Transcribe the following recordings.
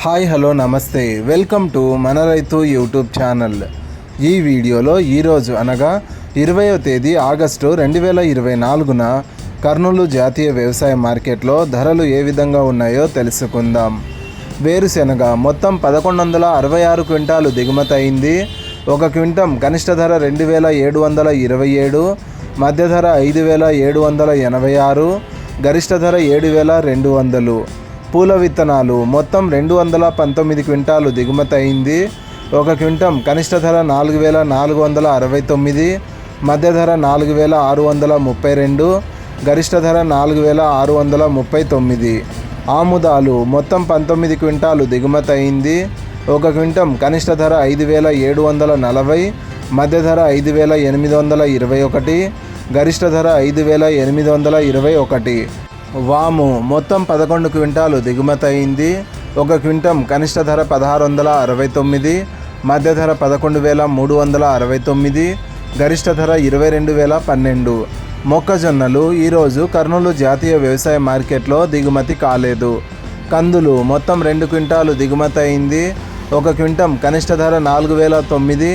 Hi hello నమస్తే, welcome to మన రైతు యూట్యూబ్ ఛానల్. ఈ వీడియోలో ఈరోజు అనగా 20వ తేదీ ఆగస్టు 2024న కర్నూలు జాతీయ వ్యవసాయ మార్కెట్లో ధరలు ఏ విధంగా ఉన్నాయో తెలుసుకుందాం. వేరుశెనగ మొత్తం 1166 క్వింటాలు దిగుమతి అయింది. ఒక క్వింటం కనిష్ట ధర 2727, మధ్య ధర 5786, గరిష్ట ధర 7200. పూల విత్తనాలు మొత్తం 219 క్వింటాలు దిగుమతి అయింది. ఒక క్వింటం కనిష్ట ధర 4469, మధ్య ధర 4632, గరిష్ట ధర 4639. ఆముదాలు మొత్తం 19 క్వింటాలు దిగుమతి అయింది. ఒక క్వింటం కనిష్ట ధర 5740, మధ్య ధర 5821, గరిష్ట ధర 5821. వాము మొత్తం 11 క్వింటాలు దిగుమతి అయింది. ఒక క్వింటం కనిష్ట ధర 1669, మధ్య ధర 11369, గరిష్ట ధర 22012. మొక్కజొన్నలు ఈరోజు కర్నూలు జాతీయ వ్యవసాయ మార్కెట్లో దిగుమతి కాలేదు. కందులు మొత్తం 2 క్వింటాలు దిగుమతి అయింది. ఒక క్వింటం కనిష్ట ధర 4009,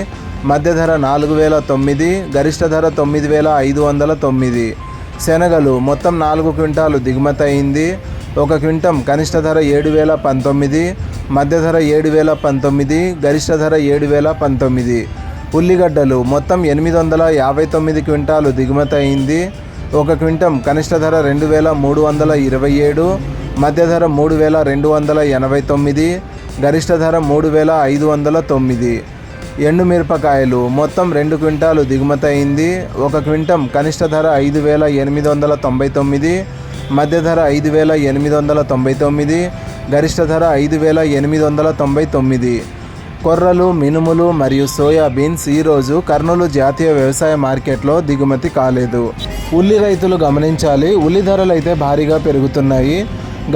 మధ్య ధర 4009, గరిష్ట ధర 9509. శనగలు మొత్తం 4 క్వింటాలు దిగుమతి అయింది. ఒక క్వింటం కనిష్ట ధర 7019, మధ్య ధర 7019, గరిష్ట ధర 7019. ఉల్లిగడ్డలు మొత్తం 859 క్వింటాలు దిగుమతి అయింది. ఒక క్వింటం కనిష్ట ధర 2327, మధ్య ధర 3289, గరిష్ట ధర 3509. ఎండుమిరపకాయలు మొత్తం 2 క్వింటాలు దిగుమతి అయింది. ఒక క్వింటం కనిష్ట ధర 5899, మధ్య ధర 5899, గరిష్ట ధర 5899. కొర్రలు, మినుములు మరియు సోయాబీన్స్ ఈరోజు కర్నూలు జాతీయ వ్యవసాయ మార్కెట్లో దిగుమతి కాలేదు. ఉల్లి రైతులు గమనించాలి, ఉల్లి ధరలు అయితే భారీగా పెరుగుతున్నాయి.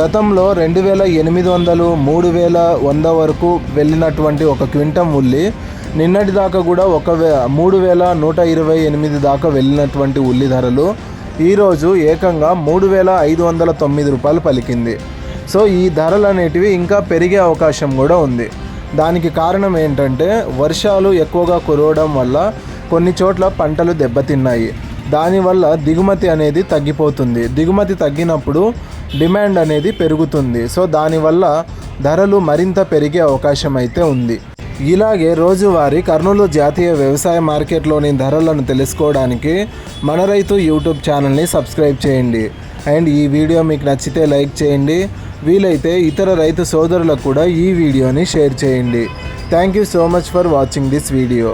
గతంలో 2800, 3100 వరకు వెళ్ళినటువంటి ఒక క్వింటం ఉల్లి నిన్నటి దాకా కూడా 3128 దాకా వెళ్ళినటువంటి ఉల్లి ధరలు ఈరోజు ఏకంగా 3509 రూపాయలు పలికింది. సో ఈ ధరలు అనేటివి ఇంకా పెరిగే అవకాశం కూడా ఉంది. దానికి కారణం ఏంటంటే వర్షాలు ఎక్కువగా కురవడం వల్ల కొన్ని చోట్ల పంటలు దెబ్బతిన్నాయి. దానివల్ల దిగుమతి అనేది తగ్గిపోతుంది. దిగుమతి తగ్గినప్పుడు డిమాండ్ అనేది పెరుగుతుంది. సో దానివల్ల ధరలు మరింత పెరిగే అవకాశం అయితే ఉంది. ఇలాగే రోజువారీ కర్నూలు జాతీయ వ్యవసాయ మార్కెట్లోని ధరలను తెలుసుకోవడానికి మన రైతు యూట్యూబ్ ఛానల్ని సబ్స్క్రైబ్ చేయండి. అండ్ ఈ వీడియో మీకు నచ్చితే లైక్ చేయండి. వీలైతే ఇతర రైతు సోదరులకు కూడా ఈ వీడియోని షేర్ చేయండి. Thank you so much for watching this video.